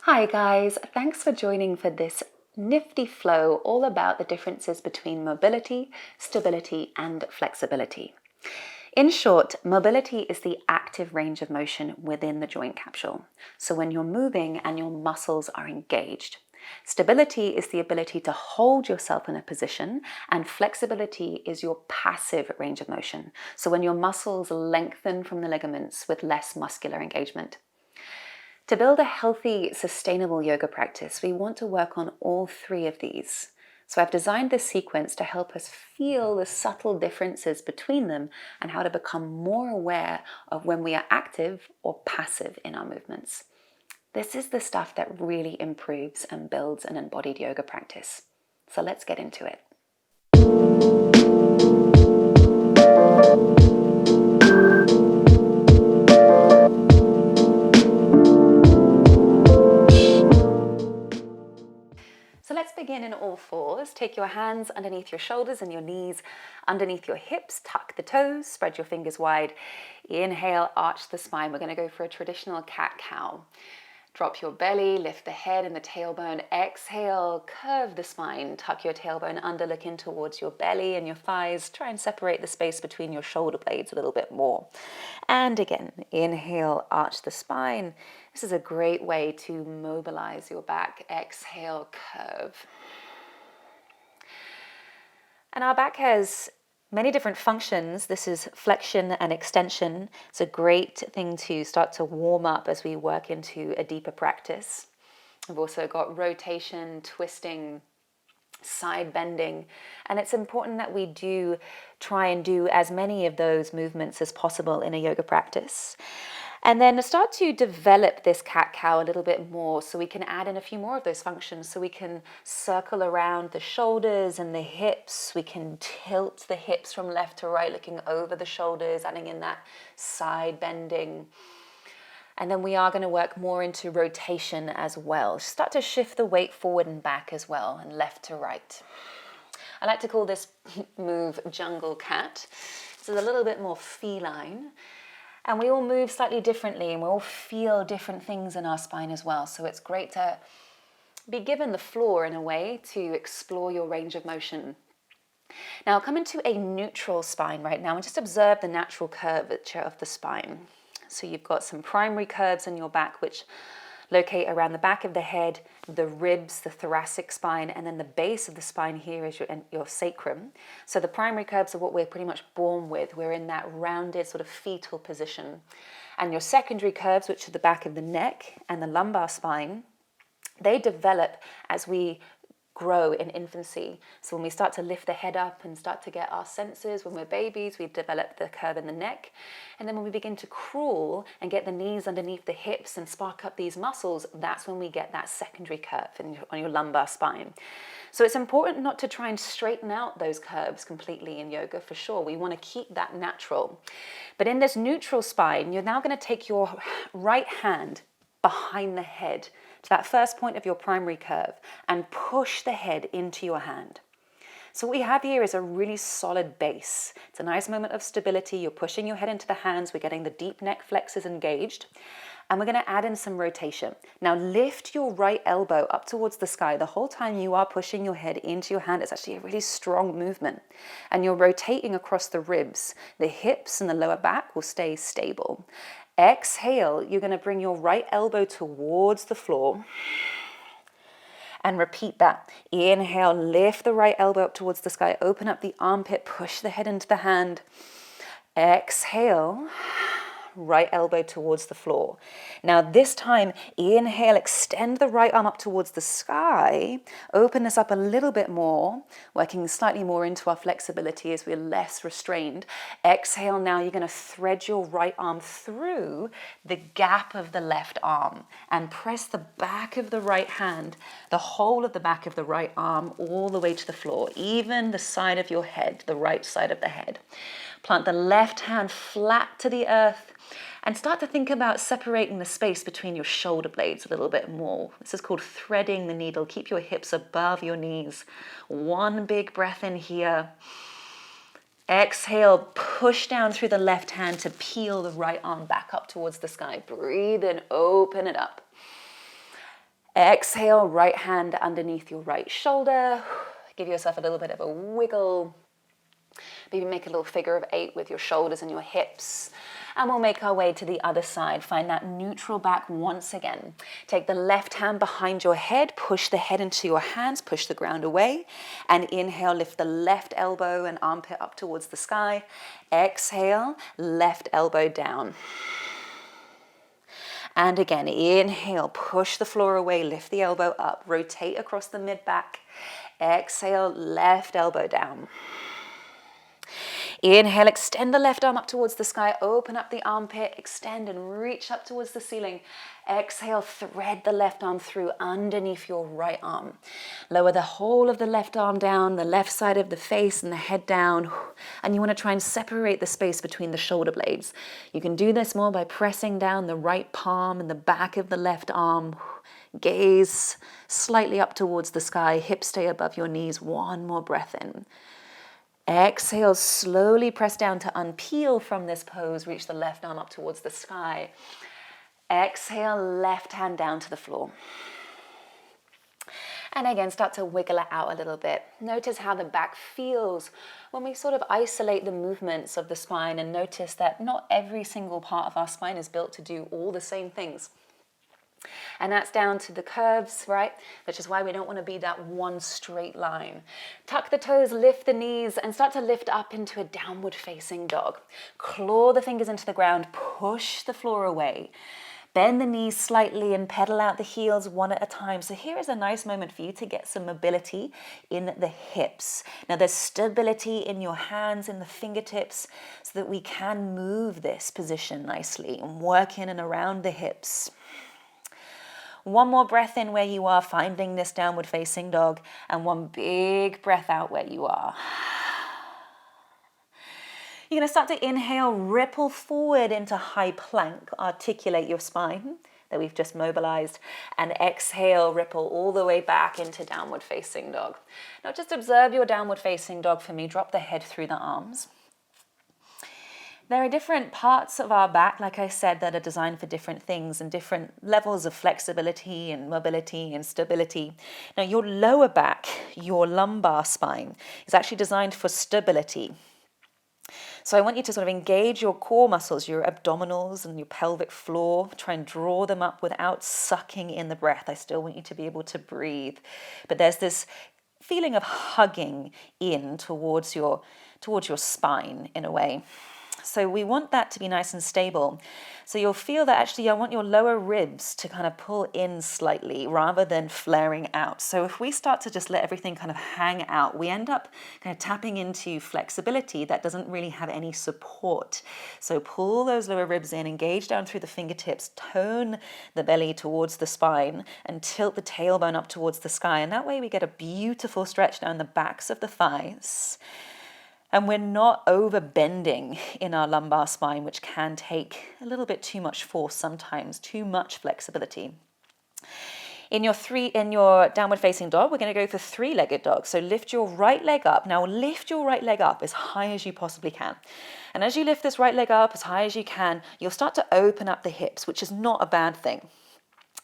Hi guys, thanks for joining for this nifty flow all about the differences between mobility, stability and flexibility. In short, mobility is the active range of motion within the joint capsule. So when you're moving and your muscles are engaged. Stability is the ability to hold yourself in a position, and flexibility is your passive range of motion. So when your muscles lengthen from the ligaments with less muscular engagement. To build a healthy, sustainable yoga practice, we want to work on all three of these. So I've designed this sequence to help us feel the subtle differences between them and how to become more aware of when we are active or passive in our movements. This is the stuff that really improves and builds an embodied yoga practice. So let's get into it. So let's begin in all fours. Take your hands underneath your shoulders and your knees, underneath your hips, tuck the toes, spread your fingers wide. Inhale, arch the spine. We're going to go for a traditional cat-cow. Drop your belly, lift the head and the tailbone. Exhale, curve the spine, tuck your tailbone under, look in towards your belly and your thighs. Try and separate the space between your shoulder blades a little bit more. And again, inhale, arch the spine. This is a great way to mobilize your back. Exhale, curve. And our back has many different functions. This is flexion and extension. It's a great thing to start to warm up as we work into a deeper practice. We've also got rotation, twisting, side bending, and it's important that we do try and do as many of those movements as possible in a yoga practice. And then start to develop this cat-cow a little bit more so we can add in a few more of those functions. So we can circle around the shoulders and the hips. We can tilt the hips from left to right, looking over the shoulders, adding in that side bending. And then we are going to work more into rotation as well. Start to shift the weight forward and back as well, and left to right. I like to call this move jungle cat. It's a little bit more feline. And we all move slightly differently and we all feel different things in our spine as well. So it's great to be given the floor in a way to explore your range of motion. Now come into a neutral spine right now and just observe the natural curvature of the spine. So you've got some primary curves in your back which locate around the back of the head, the ribs, the thoracic spine, and then the base of the spine here is your sacrum. So the primary curves are what we're pretty much born with. We're in that rounded sort of fetal position. And your secondary curves, which are the back of the neck and the lumbar spine, they develop as we grow in infancy. So when we start to lift the head up and start to get our senses, when we're babies, we develop the curve in the neck. And then when we begin to crawl and get the knees underneath the hips and spark up these muscles, that's when we get that secondary curve on your lumbar spine. So it's important not to try and straighten out those curves completely in yoga for sure. We want to keep that natural. But in this neutral spine, you're now going to take your right hand behind the head to that first point of your primary curve and push the head into your hand. So what we have here is a really solid base. It's a nice moment of stability. You're pushing your head into the hands. We're getting the deep neck flexors engaged. And we're going to add in some rotation. Now lift your right elbow up towards the sky. The whole time you are pushing your head into your hand, it's actually a really strong movement. And you're rotating across the ribs. The hips and the lower back will stay stable. Exhale, you're going to bring your right elbow towards the floor and repeat that. Inhale, lift the right elbow up towards the sky, open up the armpit, push the head into the hand. Exhale, right elbow towards the floor. Now this time, inhale, extend the right arm up towards the sky, open this up a little bit more, working slightly more into our flexibility as we're less restrained. Exhale, now you're going to thread your right arm through the gap of the left arm and press the back of the right hand, the whole of the back of the right arm all the way to the floor, even the side of your head, the right side of the head. Plant the left hand flat to the earth and start to think about separating the space between your shoulder blades a little bit more. This is called threading the needle. Keep your hips above your knees. One big breath in here. Exhale, push down through the left hand to peel the right arm back up towards the sky. Breathe in, open it up. Exhale, right hand underneath your right shoulder. Give yourself a little bit of a wiggle. Maybe make a little figure of 8 with your shoulders and your hips. And we'll make our way to the other side. Find that neutral back once again. Take the left hand behind your head, push the head into your hands, push the ground away. And inhale, lift the left elbow and armpit up towards the sky. Exhale, left elbow down. And again, inhale, push the floor away, lift the elbow up, rotate across the mid-back. Exhale, left elbow down. Inhale, extend the left arm up towards the sky, open up the armpit, extend and reach up towards the ceiling. Exhale, thread the left arm through underneath your right arm. Lower the whole of the left arm down, the left side of the face and the head down. And you want to try and separate the space between the shoulder blades. You can do this more by pressing down the right palm and the back of the left arm. Gaze slightly up towards the sky, hips stay above your knees. One more breath in. Exhale, slowly press down to unpeel from this pose. Reach the left arm up towards the sky. Exhale, left hand down to the floor. And again, start to wiggle it out a little bit. Notice how the back feels when we sort of isolate the movements of the spine, and notice that not every single part of our spine is built to do all the same things. And that's down to the curves, right? Which is why we don't want to be that one straight line. Tuck the toes, lift the knees, and start to lift up into a downward facing dog. Claw the fingers into the ground, push the floor away. Bend the knees slightly and pedal out the heels one at a time. So here is a nice moment for you to get some mobility in the hips. Now there's stability in your hands, in the fingertips, so that we can move this position nicely and work in and around the hips. One more breath in where you are, finding this downward facing dog, and one big breath out where you are. You're going to start to inhale, ripple forward into high plank, articulate your spine that we've just mobilized, and exhale, ripple all the way back into downward facing dog. Now just observe your downward facing dog for me. Drop the head through the arms. There are different parts of our back, like I said, that are designed for different things and different levels of flexibility and mobility and stability. Now, your lower back, your lumbar spine, is actually designed for stability. So I want you to sort of engage your core muscles, your abdominals and your pelvic floor. Try and draw them up without sucking in the breath. I still want you to be able to breathe. But there's this feeling of hugging in towards your spine in a way. So we want that to be nice and stable. So you'll feel that actually I want your lower ribs to kind of pull in slightly rather than flaring out. So if we start to just let everything kind of hang out, we end up kind of tapping into flexibility that doesn't really have any support. So pull those lower ribs in, engage down through the fingertips, tone the belly towards the spine, and tilt the tailbone up towards the sky. And that way we get a beautiful stretch down the backs of the thighs. And we're not over bending in our lumbar spine, which can take a little bit too much force sometimes, too much flexibility. In your downward facing dog, we're going to go for 3-legged dog. So lift your right leg up. Now lift your right leg up as high as you possibly can. And as you lift this right leg up as high as you can, you'll start to open up the hips, which is not a bad thing.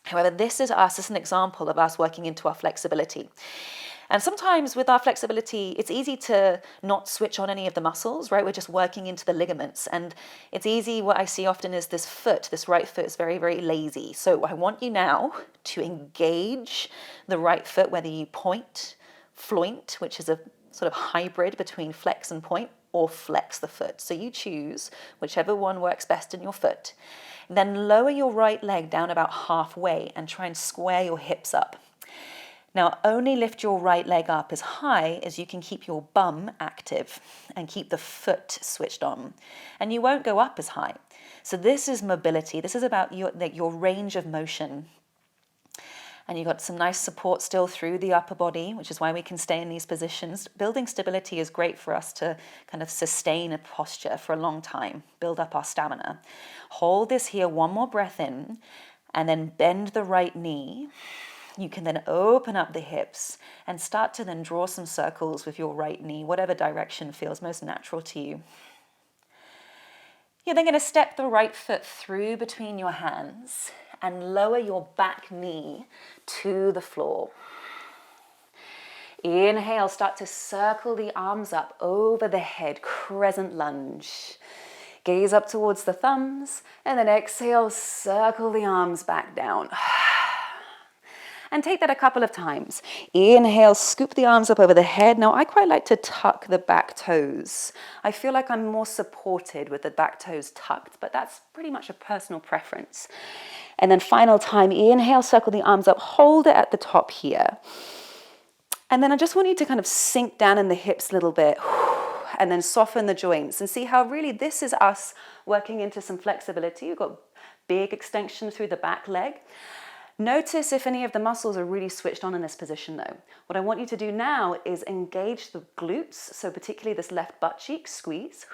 However, this is an example of us working into our flexibility. And sometimes with our flexibility, it's easy to not switch on any of the muscles, right? We're just working into the ligaments. And it's easy, what I see often is this right foot is very, very lazy. So I want you now to engage the right foot, whether you point, floint, which is a sort of hybrid between flex and point, or flex the foot. So you choose whichever one works best in your foot. Then lower your right leg down about halfway and try and square your hips up. Now, only lift your right leg up as high as you can keep your bum active and keep the foot switched on. And you won't go up as high. So this is mobility. This is about your range of motion. And you've got some nice support still through the upper body, which is why we can stay in these positions. Building stability is great for us to kind of sustain a posture for a long time, build up our stamina. Hold this here, one more breath in, and then bend the right knee. You can then open up the hips and start to then draw some circles with your right knee, whatever direction feels most natural to you. You're then going to step the right foot through between your hands and lower your back knee to the floor. Inhale, start to circle the arms up over the head, crescent lunge. Gaze up towards the thumbs, and then exhale, circle the arms back down. And take that a couple of times. Inhale, scoop the arms up over the head. Now, I quite like to tuck the back toes. I feel like I'm more supported with the back toes tucked, but that's pretty much a personal preference. And then final time, inhale, circle the arms up, hold it at the top here. And then I just want you to kind of sink down in the hips a little bit, and then soften the joints and see how really this is us working into some flexibility. We've got big extension through the back leg. Notice if any of the muscles are really switched on in this position though. What I want you to do now is engage the glutes, so particularly this left butt cheek, squeeze.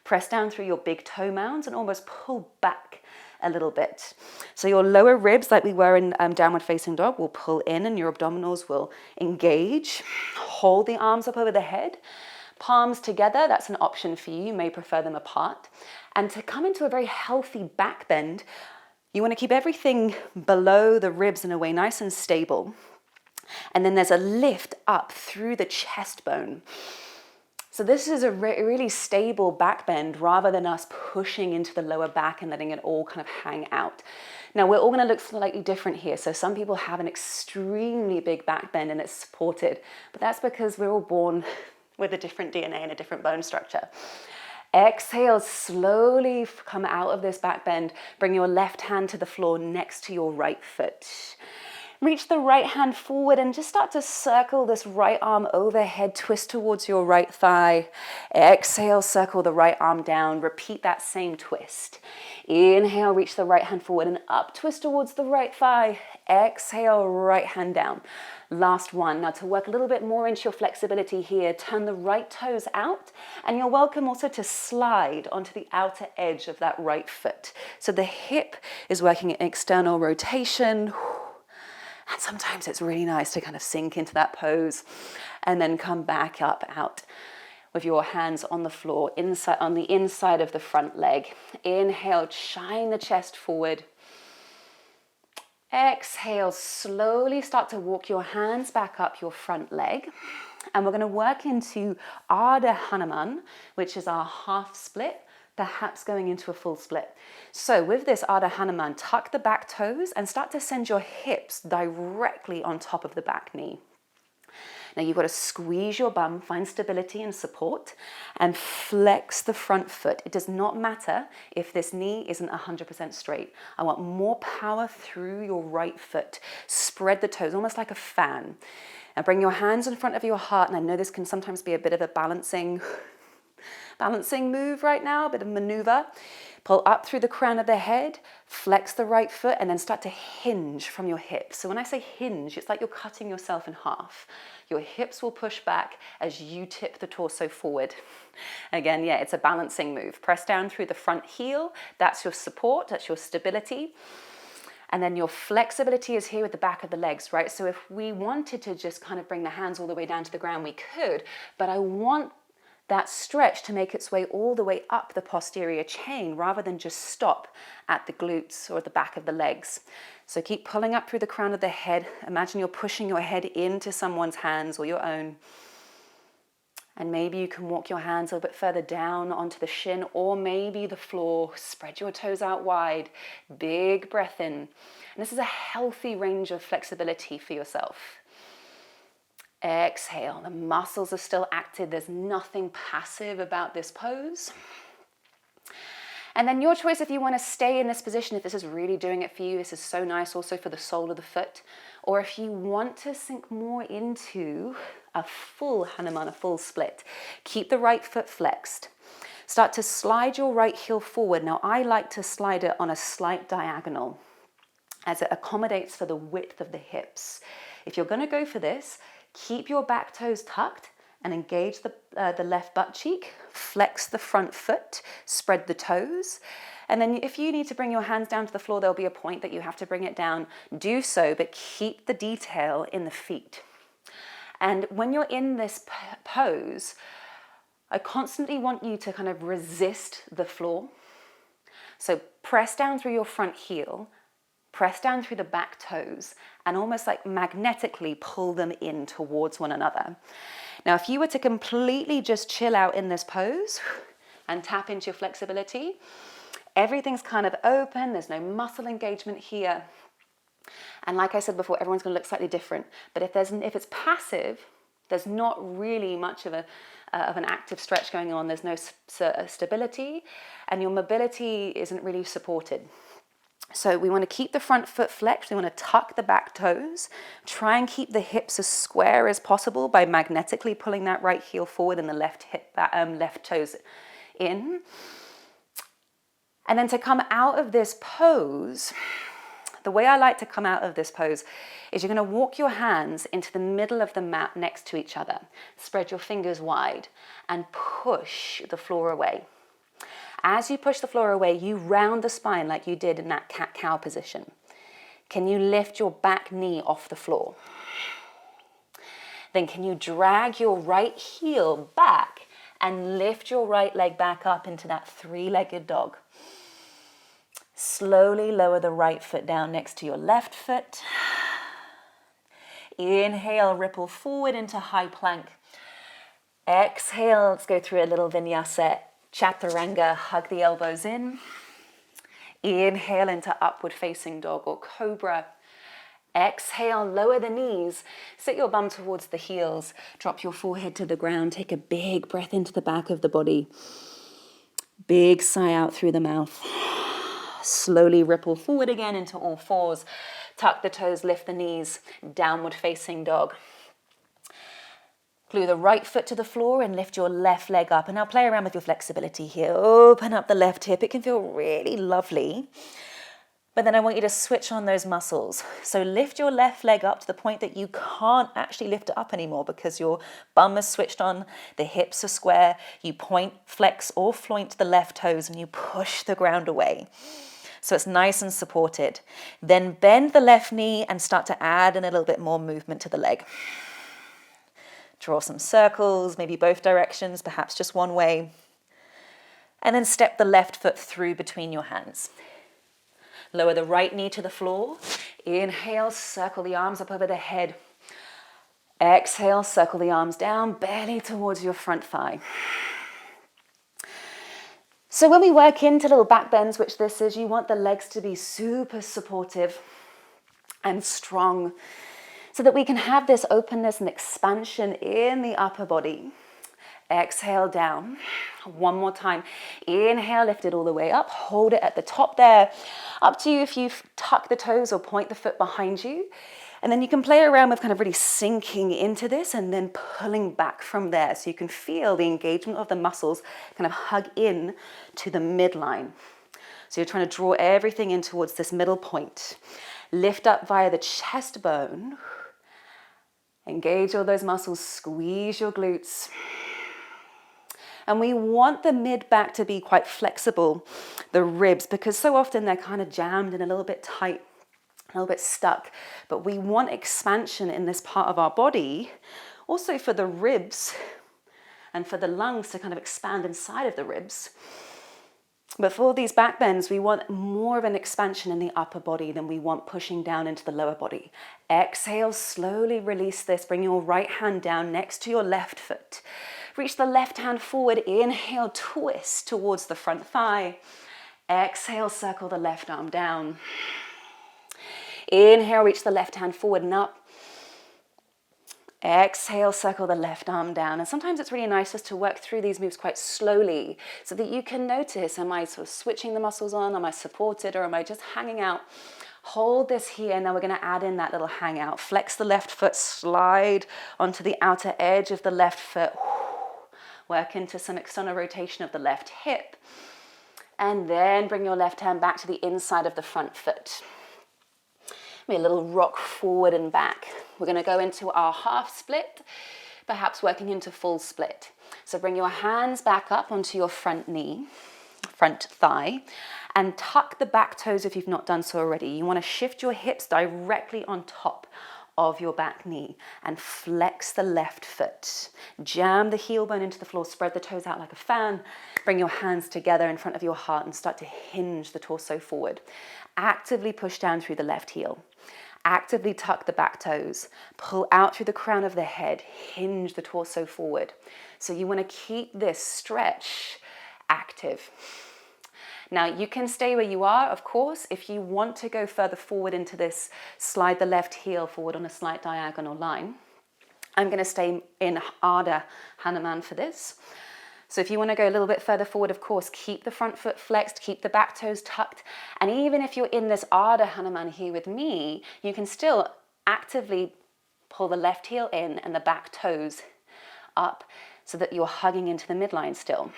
Press down through your big toe mounds and almost pull back a little bit. So your lower ribs, like we were in downward facing dog, will pull in and your abdominals will engage. Hold the arms up over the head. Palms together, that's an option for you. You may prefer them apart. And to come into a very healthy back bend, you want to keep everything below the ribs in a way nice and stable. And then there's a lift up through the chest bone. So this is a really stable back bend rather than us pushing into the lower back and letting it all kind of hang out. Now we're all going to look slightly different here. So some people have an extremely big back bend and it's supported, but that's because we're all born with a different DNA and a different bone structure. Exhale, slowly come out of this back bend. Bring your left hand to the floor next to your right foot. Reach the right hand forward and just start to circle this right arm overhead, twist towards your right thigh. Exhale, circle the right arm down. Repeat that same twist. Inhale, reach the right hand forward and up, twist towards the right thigh. Exhale, right hand down. Last one. Now to work a little bit more into your flexibility here, turn the right toes out and you're welcome also to slide onto the outer edge of that right foot. So the hip is working in external rotation. And sometimes it's really nice to kind of sink into that pose and then come back up out with your hands on the floor, inside on the inside of the front leg. Inhale, shine the chest forward. Exhale, slowly start to walk your hands back up your front leg. And we're going to work into Ardha Hanuman, which is our half split, perhaps going into a full split. So with this Ardha Hanuman, tuck the back toes and start to send your hips directly on top of the back knee. Now you've got to squeeze your bum, find stability and support, and flex the front foot. It does not matter if this knee isn't 100% straight. I want more power through your right foot. Spread the toes, almost like a fan. Now bring your hands in front of your heart, and I know this can sometimes be a bit of a balancing move right now, a bit of maneuver. Pull up through the crown of the head, flex the right foot, and then start to hinge from your hips. So when I say hinge, it's like you're cutting yourself in half. Your hips will push back as you tip the torso forward. Again, yeah, it's a balancing move. Press down through the front heel. That's your support, that's your stability. And then your flexibility is here with the back of the legs, right? So if we wanted to just kind of bring the hands all the way down to the ground, we could, but I want that stretch to make its way all the way up the posterior chain rather than just stop at the glutes or the back of the legs. So keep pulling up through the crown of the head. Imagine you're pushing your head into someone's hands or your own. And maybe you can walk your hands a little bit further down onto the shin or maybe the floor. Spread your toes out wide. Big breath in. And this is a healthy range of flexibility for yourself. Exhale, the muscles are still active. There's nothing passive about this pose. And then your choice if you want to stay in this position, if this is really doing it for you. This is so nice also for the sole of the foot. Or if you want to sink more into a full Hanuman, a full split, keep the right foot flexed. Start to slide your right heel forward. Now I like to slide it on a slight diagonal as it accommodates for the width of the hips. If you're going to go for this, keep your back toes tucked and engage the left butt cheek. Flex the front foot, spread the toes. And then if you need to bring your hands down to the floor, there'll be a point that you have to bring it down. Do so, but keep the detail in the feet. And when you're in this pose, I constantly want you to kind of resist the floor. So press down through your front heel. press down through the back toes and almost like magnetically pull them in towards one another. Now, if you were to completely just chill out in this pose and tap into your flexibility, everything's kind of open, there's no muscle engagement here. And like I said before, everyone's going to look slightly different. But if it's passive, there's not really much of an active stretch going on. There's no stability, and your mobility isn't really supported. So we want to keep the front foot flexed. We want to tuck the back toes. Try and keep the hips as square as possible by magnetically pulling that right heel forward and the left toes in. And then to come out of this pose, the way I like to come out of this pose is you're going to walk your hands into the middle of the mat next to each other. Spread your fingers wide and push the floor away. As you push the floor away, you round the spine like you did in that cat-cow position. Can you lift your back knee off the floor? Then can you drag your right heel back and lift your right leg back up into that three-legged dog? Slowly lower the right foot down next to your left foot. Inhale, ripple forward into high plank. Exhale, let's go through a little vinyasa, chaturanga, hug the elbows in. Inhale into upward facing dog or cobra. Exhale, lower the knees, sit your bum towards the heels, drop your forehead to the ground, take a big breath into the back of the body. Big sigh out through the mouth. Slowly ripple forward again into all fours. Tuck the toes, lift the knees, downward facing dog. Glue the right foot to the floor and lift your left leg up. And now play around with your flexibility here. Open up the left hip. It can feel really lovely. But then I want you to switch on those muscles. So lift your left leg up to the point that you can't actually lift it up anymore because your bum is switched on, the hips are square. You point, flex, or floint the left toes and you push the ground away. So it's nice and supported. Then bend the left knee and start to add in a little bit more movement to the leg. Draw some circles, maybe both directions, perhaps just one way. And then step the left foot through between your hands. Lower the right knee to the floor. Inhale, circle the arms up over the head. Exhale, circle the arms down, belly towards your front thigh. So when we work into little back bends, which this is, you want the legs to be super supportive and strong so that we can have this openness and expansion in the upper body. Exhale down. One more time. Inhale, lift it all the way up. Hold it at the top there. Up to you if you tuck the toes or point the foot behind you. And then you can play around with kind of really sinking into this and then pulling back from there. So you can feel the engagement of the muscles kind of hug in to the midline. So you're trying to draw everything in towards this middle point. Lift up via the chest bone. Engage all those muscles. Squeeze your glutes. And we want the mid-back to be quite flexible, the ribs, because so often they're kind of jammed and a little bit tight, a little bit stuck. But we want expansion in this part of our body, also for the ribs and for the lungs to kind of expand inside of the ribs. But for these back bends, we want more of an expansion in the upper body than we want pushing down into the lower body. Exhale, slowly release this. Bring your right hand down next to your left foot. Reach the left hand forward. Inhale, twist towards the front thigh. Exhale, circle the left arm down. Inhale, reach the left hand forward and up. Exhale, circle the left arm down. And sometimes it's really nice just to work through these moves quite slowly so that you can notice, am I sort of switching the muscles on? Am I supported or am I just hanging out? Hold this here. Now we're going to add in that little hangout. Flex the left foot, slide onto the outer edge of the left foot. Work into some external rotation of the left hip. And then bring your left hand back to the inside of the front foot. Maybe a little rock forward and back. We're going to go into our half split, perhaps working into full split. So bring your hands back up onto your front knee, front thigh, and tuck the back toes if you've not done so already. You want to shift your hips directly on top of your back knee and flex the left foot. Jam the heel bone into the floor, spread the toes out like a fan. Bring your hands together in front of your heart and start to hinge the torso forward. actively push down through the left heel. Actively tuck the back toes, pull out through the crown of the head, hinge the torso forward. So you want to keep this stretch active. Now you can stay where you are, of course. If you want to go further forward into this, slide the left heel forward on a slight diagonal line. I'm going to stay in Ardha Hanuman for this. So if you want to go a little bit further forward, of course, keep the front foot flexed, keep the back toes tucked. And even if you're in this Ardha Hanuman here with me, you can still actively pull the left heel in and the back toes up so that you're hugging into the midline still.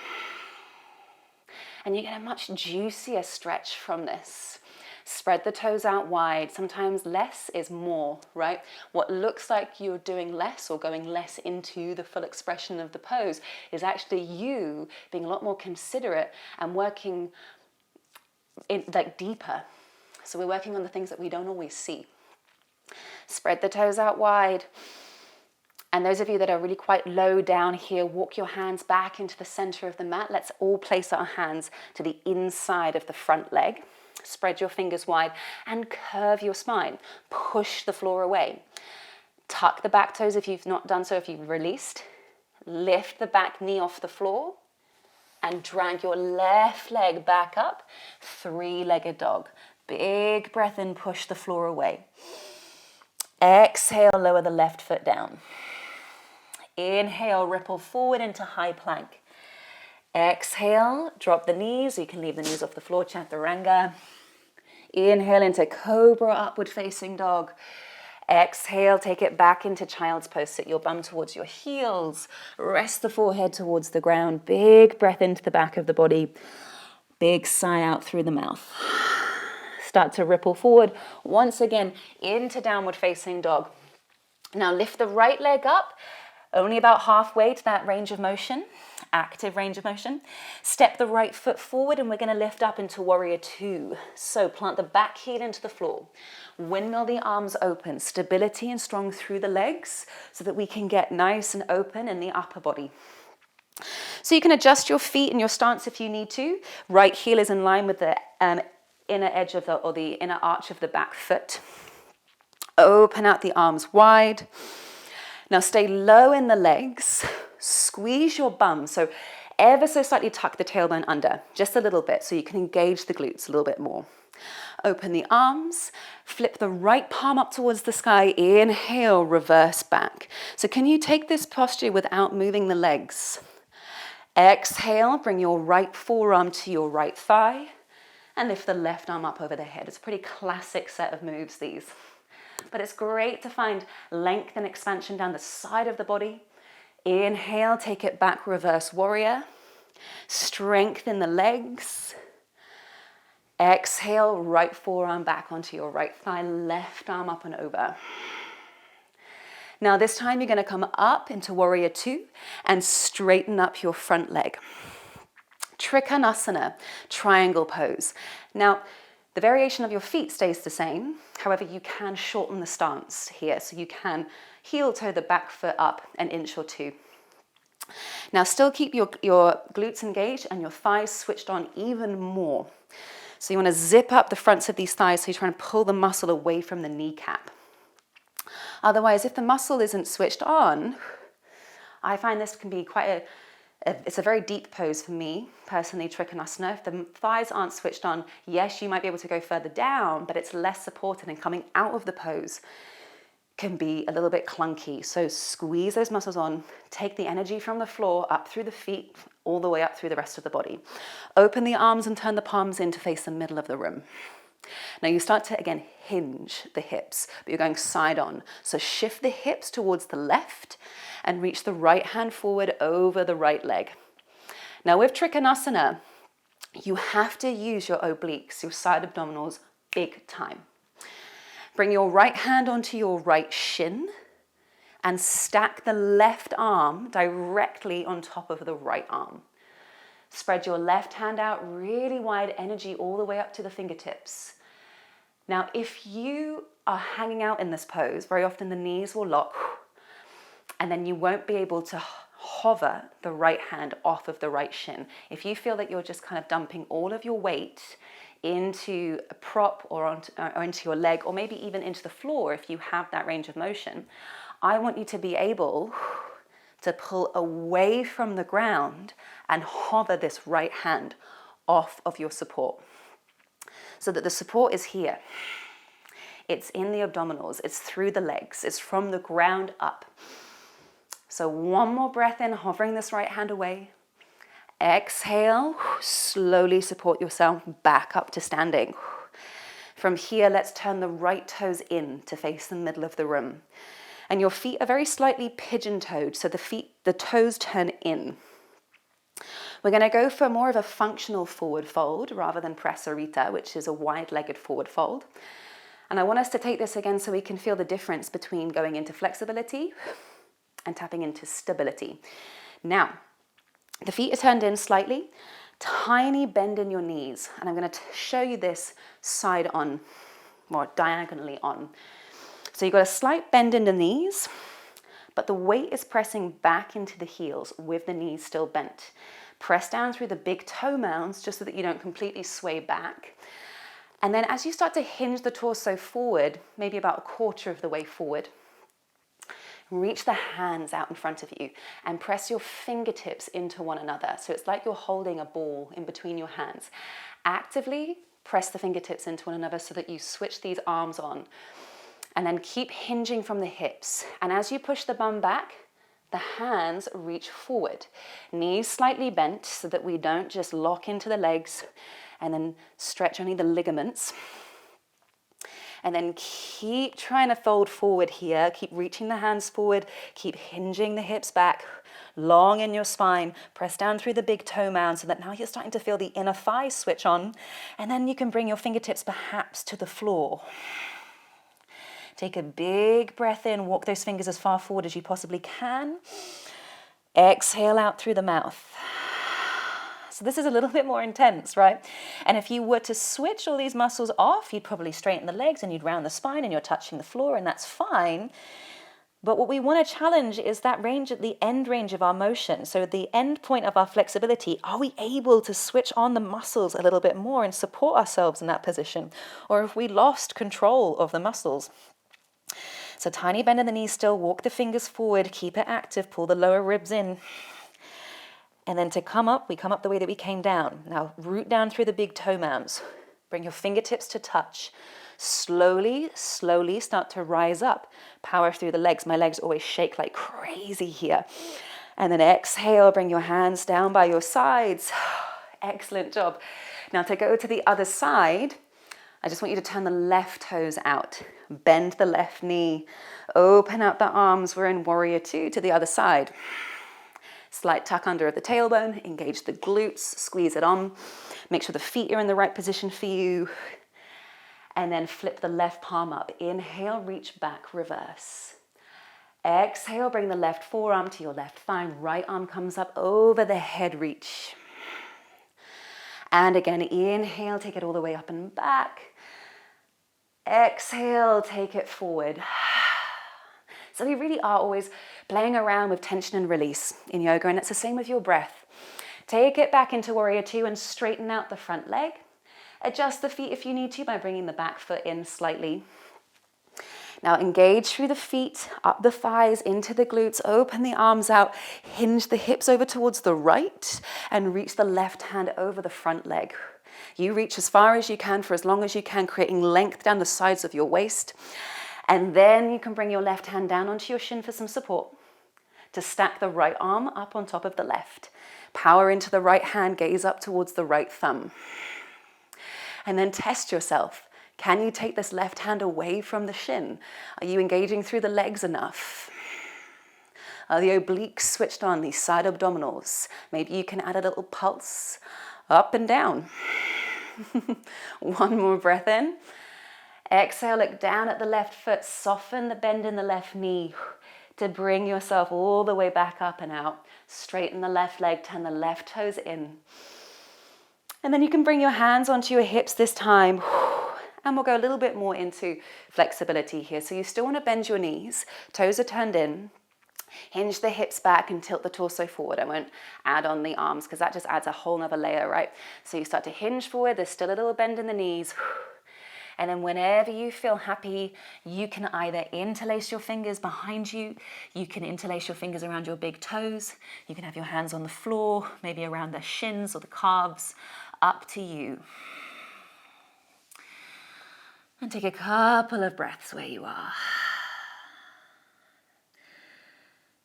And you get a much juicier stretch from this. Spread the toes out wide. Sometimes less is more, right? What looks like you're doing less or going less into the full expression of the pose is actually you being a lot more considerate and working in, like, deeper. So we're working on the things that we don't always see. Spread the toes out wide. And those of you that are really quite low down here, walk your hands back into the center of the mat. Let's all place our hands to the inside of the front leg. Spread your fingers wide and curve your spine. Push the floor away. Tuck the back toes if you've not done so, if you've released. Lift the back knee off the floor and drag your left leg back up. Three-legged dog. Big breath in, push the floor away. Exhale, lower the left foot down. Inhale, ripple forward into high plank. Exhale, drop the knees. You can leave the knees off the floor, chaturanga. Inhale into cobra, upward facing dog. Exhale, take it back into child's pose. Sit your bum towards your heels. Rest the forehead towards the ground. Big breath into the back of the body. Big sigh out through the mouth. Start to ripple forward. Once again, into downward facing dog. Now lift the right leg up. Only about halfway to that range of motion, active range of motion. Step the right foot forward and we're going to lift up into warrior two. So plant the back heel into the floor. Windmill the arms open. Stability and strong through the legs so that we can get nice and open in the upper body. So you can adjust your feet and your stance if you need to. Right heel is in line with the inner edge of the inner arch of the back foot. Open out the arms wide. Now stay low in the legs, squeeze your bum, so ever so slightly tuck the tailbone under, just a little bit, so you can engage the glutes a little bit more. Open the arms, flip the right palm up towards the sky, inhale, reverse back. So can you take this posture without moving the legs? Exhale, bring your right forearm to your right thigh, and lift the left arm up over the head. It's a pretty classic set of moves, these. But it's great to find length and expansion down the side of the body. Inhale, take it back, reverse warrior. Strengthen the legs. Exhale, right forearm back onto your right thigh, left arm up and over. Now this time you're going to come up into warrior two and straighten up your front leg. Trikonasana, triangle pose. Now, the variation of your feet stays the same. However, you can shorten the stance here. So you can heel toe the back foot up an inch or two. Now still keep your glutes engaged and your thighs switched on even more. So you want to zip up the fronts of these thighs so you're trying to pull the muscle away from the kneecap. Otherwise, if the muscle isn't switched on, I find this can be it's a very deep pose for me, personally, Trikonasana. If the thighs aren't switched on, yes, you might be able to go further down, but it's less supported and coming out of the pose can be a little bit clunky. So squeeze those muscles on, take the energy from the floor up through the feet, all the way up through the rest of the body. Open the arms and turn the palms in to face the middle of the room. Now you start to, again, hinge the hips, but you're going side on. So shift the hips towards the left and reach the right hand forward over the right leg. Now with Trikonasana, you have to use your obliques, your side abdominals, big time. Bring your right hand onto your right shin and stack the left arm directly on top of the right arm. Spread your left hand out really wide, energy all the way up to the fingertips. Now, if you are hanging out in this pose, very often the knees will lock and then you won't be able to hover the right hand off of the right shin. If you feel that you're just kind of dumping all of your weight into a prop or into your leg, or maybe even into the floor if you have that range of motion, I want you to be able to pull away from the ground and hover this right hand off of your support, so that the support is here. It's in the abdominals, it's through the legs, it's from the ground up. So one more breath in, hovering this right hand away. Exhale, slowly support yourself back up to standing. From here, let's turn the right toes in to face the middle of the room. And your feet are very slightly pigeon-toed, so the toes turn in. We're going to go for more of a functional forward fold rather than pressarita, which is a wide-legged forward fold. And I want us to take this again so we can feel the difference between going into flexibility and tapping into stability. Now, the feet are turned in slightly, tiny bend in your knees. And I'm going to show you this side on, or diagonally on. So you've got a slight bend in the knees, but the weight is pressing back into the heels with the knees still bent. Press down through the big toe mounds just so that you don't completely sway back. And then as you start to hinge the torso forward, maybe about a quarter of the way forward, reach the hands out in front of you and press your fingertips into one another. So it's like you're holding a ball in between your hands. Actively press the fingertips into one another so that you switch these arms on. And then keep hinging from the hips. And as you push the bum back, the hands reach forward. Knees slightly bent so that we don't just lock into the legs and then stretch only the ligaments. And then keep trying to fold forward here. Keep reaching the hands forward. Keep hinging the hips back. Long in your spine. Press down through the big toe mound so that now you're starting to feel the inner thighs switch on. And then you can bring your fingertips perhaps to the floor. Take a big breath in. Walk those fingers as far forward as you possibly can. Exhale out through the mouth. So this is a little bit more intense, right? And if you were to switch all these muscles off, you'd probably straighten the legs and you'd round the spine and you're touching the floor, and that's fine. But what we want to challenge is that range at the end range of our motion. So at the end point of our flexibility, are we able to switch on the muscles a little bit more and support ourselves in that position? Or have we lost control of the muscles? So tiny bend in the knees still, walk the fingers forward, keep it active, pull the lower ribs in. And then to come up, we come up the way that we came down. Now root down through the big toe mounds. Bring your fingertips to touch. Slowly, slowly start to rise up. Power through the legs. My legs always shake like crazy here. And then exhale, bring your hands down by your sides. Excellent job. Now to go to the other side, I just want you to turn the left toes out. Bend the left knee. Open up the arms. We're in warrior two to the other side. Slight tuck under of the tailbone, engage the glutes, squeeze it on. Make sure the feet are in the right position for you. And then flip the left palm up. Inhale, reach back, reverse. Exhale, bring the left forearm to your left thigh. Right arm comes up over the head, reach. And again, inhale, take it all the way up and back. Exhale, take it forward. So we really are always playing around with tension and release in yoga, and it's the same with your breath. Take it back into warrior two and straighten out the front leg. Adjust the feet if you need to by bringing the back foot in slightly. Now engage through the feet, up the thighs, into the glutes, open the arms out, hinge the hips over towards the right, and reach the left hand over the front leg. You reach as far as you can for as long as you can, creating length down the sides of your waist. And then you can bring your left hand down onto your shin for some support. To stack the right arm up on top of the left. Power into the right hand, gaze up towards the right thumb. And then test yourself. Can you take this left hand away from the shin? Are you engaging through the legs enough? Are the obliques switched on, these side abdominals? Maybe you can add a little pulse up and down. One more breath in. Exhale, look down at the left foot, soften the bend in the left knee to bring yourself all the way back up and out. Straighten the left leg, turn the left toes in. And then you can bring your hands onto your hips this time. And we'll go a little bit more into flexibility here. So you still want to bend your knees, toes are turned in. Hinge the hips back and tilt the torso forward. I won't add on the arms because that just adds a whole nother layer, right? So you start to hinge forward. There's still a little bend in the knees. And then whenever you feel happy, you can either interlace your fingers behind you. You can interlace your fingers around your big toes. You can have your hands on the floor, maybe around the shins or the calves. Up to you. And take a couple of breaths where you are.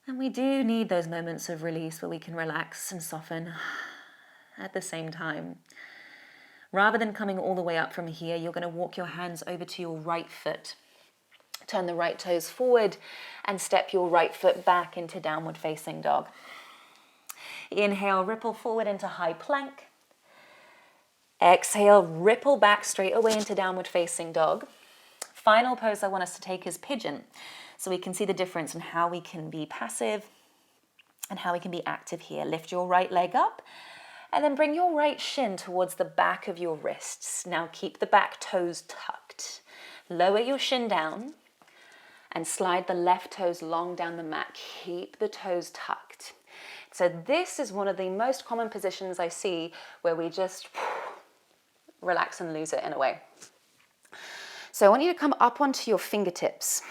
And we do need those moments of release where we can relax and soften at the same time. Rather than coming all the way up from here, you're going to walk your hands over to your right foot. Turn the right toes forward and step your right foot back into downward facing dog. Inhale, ripple forward into high plank. Exhale, ripple back straight away into downward facing dog. Final pose I want us to take is pigeon. So we can see the difference in how we can be passive and how we can be active here. Lift your right leg up and then bring your right shin towards the back of your wrists. Now keep the back toes tucked. Lower your shin down and slide the left toes long down the mat. Keep the toes tucked. So this is one of the most common positions I see where we just relax and lose it in a way. So I want you to come up onto your fingertips.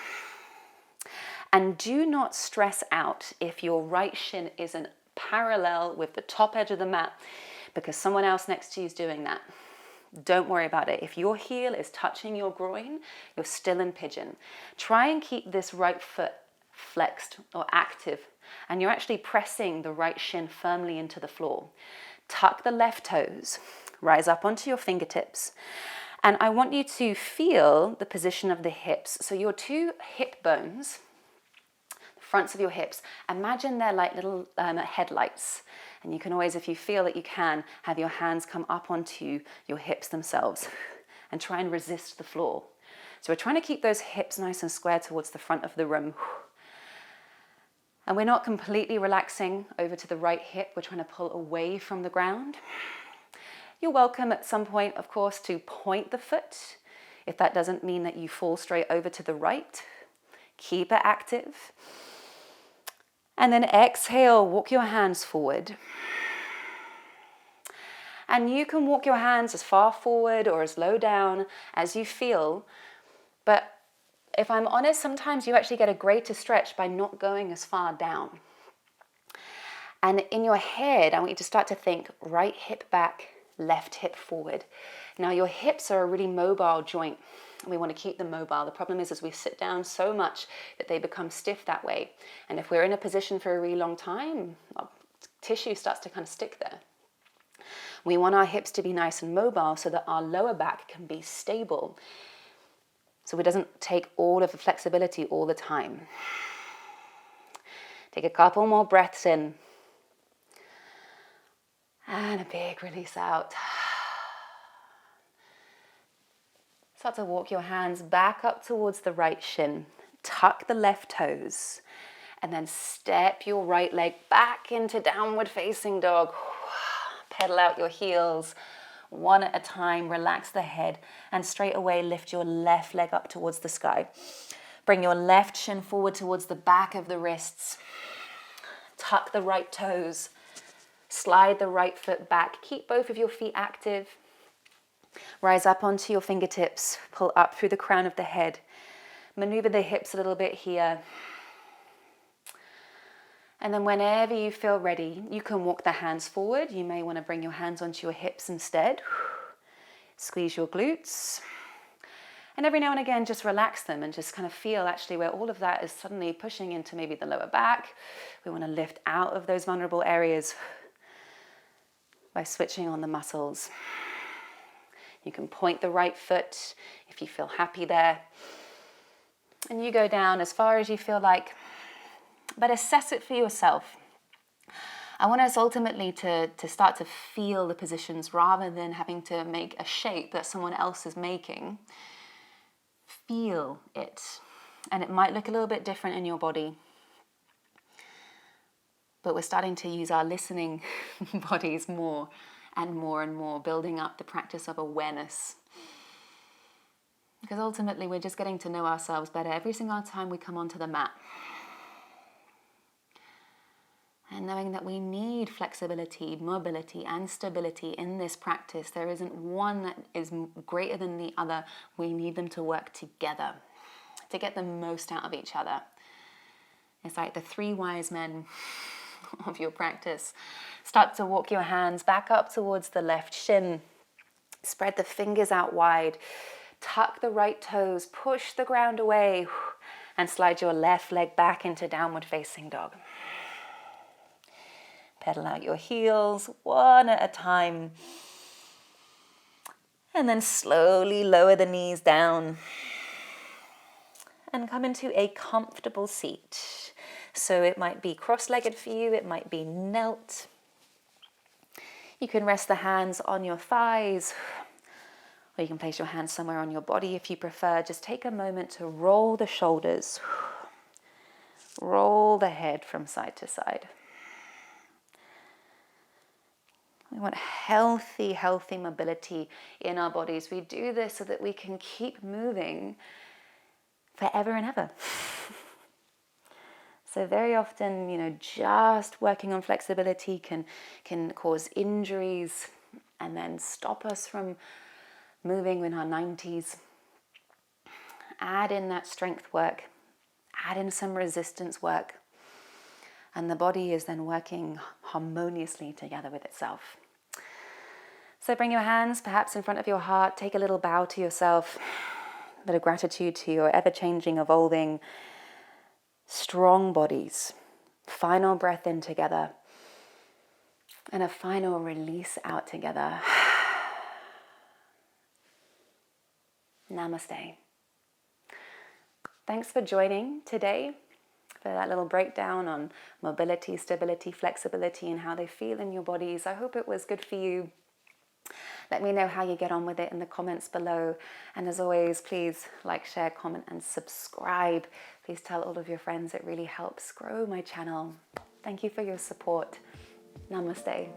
And do not stress out if your right shin isn't parallel with the top edge of the mat because someone else next to you is doing that. Don't worry about it. If your heel is touching your groin, you're still in pigeon. Try and keep this right foot flexed or active, and you're actually pressing the right shin firmly into the floor. Tuck the left toes, rise up onto your fingertips, and I want you to feel the position of the hips. So your two hip bones, fronts of your hips, imagine they're like little headlights. And you can always, if you feel that you can, have your hands come up onto your hips themselves and try and resist the floor. So we're trying to keep those hips nice and square towards the front of the room. And we're not completely relaxing over to the right hip. We're trying to pull away from the ground. You're welcome at some point, of course, to point the foot. If that doesn't mean that you fall straight over to the right, keep it active. And then exhale, walk your hands forward. And you can walk your hands as far forward or as low down as you feel. But if I'm honest, sometimes you actually get a greater stretch by not going as far down. And in your head, I want you to start to think right hip back, left hip forward. Now your hips are a really mobile joint. And we want to keep them mobile. The problem is we sit down so much that they become stiff that way. And if we're in a position for a really long time, tissue starts to kind of stick there. We want our hips to be nice and mobile so that our lower back can be stable. So it doesn't take all of the flexibility all the time. Take a couple more breaths in. And a big release out. Start to walk your hands back up towards the right shin. Tuck the left toes. And then step your right leg back into downward facing dog. Pedal out your heels. One at a time. Relax the head. And straight away lift your left leg up towards the sky. Bring your left shin forward towards the back of the wrists. Tuck the right toes. Slide the right foot back. Keep both of your feet active. Rise up onto your fingertips, pull up through the crown of the head. Maneuver the hips a little bit here. And then whenever you feel ready, you can walk the hands forward. You may want to bring your hands onto your hips instead. Squeeze your glutes. And every now and again, just relax them and just kind of feel actually where all of that is suddenly pushing into maybe the lower back. We want to lift out of those vulnerable areas by switching on the muscles. You can point the right foot if you feel happy there. And you go down as far as you feel like, but assess it for yourself. I want us ultimately to start to feel the positions rather than having to make a shape that someone else is making. Feel it. And it might look a little bit different in your body. But we're starting to use our listening bodies more and more and more, building up the practice of awareness. Because ultimately we're just getting to know ourselves better every single time we come onto the mat. And knowing that we need flexibility, mobility, and stability in this practice. There isn't one that is greater than the other. We need them to work together to get the most out of each other. It's like the 3 wise men of your practice. Start to walk your hands back up towards the left shin. Spread the fingers out wide. Tuck the right toes. Push the ground away. And slide your left leg back into downward facing dog. Pedal out your heels one at a time. And then slowly lower the knees down. And come into a comfortable seat. So it might be cross-legged for you, it might be knelt. You can rest the hands on your thighs, or you can place your hands somewhere on your body if you prefer. Just take a moment to roll the shoulders, roll the head from side to side. We want healthy, healthy mobility in our bodies. We do this so that we can keep moving forever and ever. So very often, just working on flexibility can cause injuries and then stop us from moving in our 90s. Add in that strength work, add in some resistance work, and the body is then working harmoniously together with itself. So bring your hands perhaps in front of your heart, take a little bow to yourself, a bit of gratitude to your ever-changing, evolving, strong bodies. Final breath in together. And a final release out together. Namaste. Thanks for joining today for that little breakdown on mobility, stability, flexibility, and how they feel in your bodies. I hope it was good for you. Let me know how you get on with it in the comments below. And as always, please like, share, comment, and subscribe. Please tell all of your friends. It really helps grow my channel. Thank you for your support. Namaste.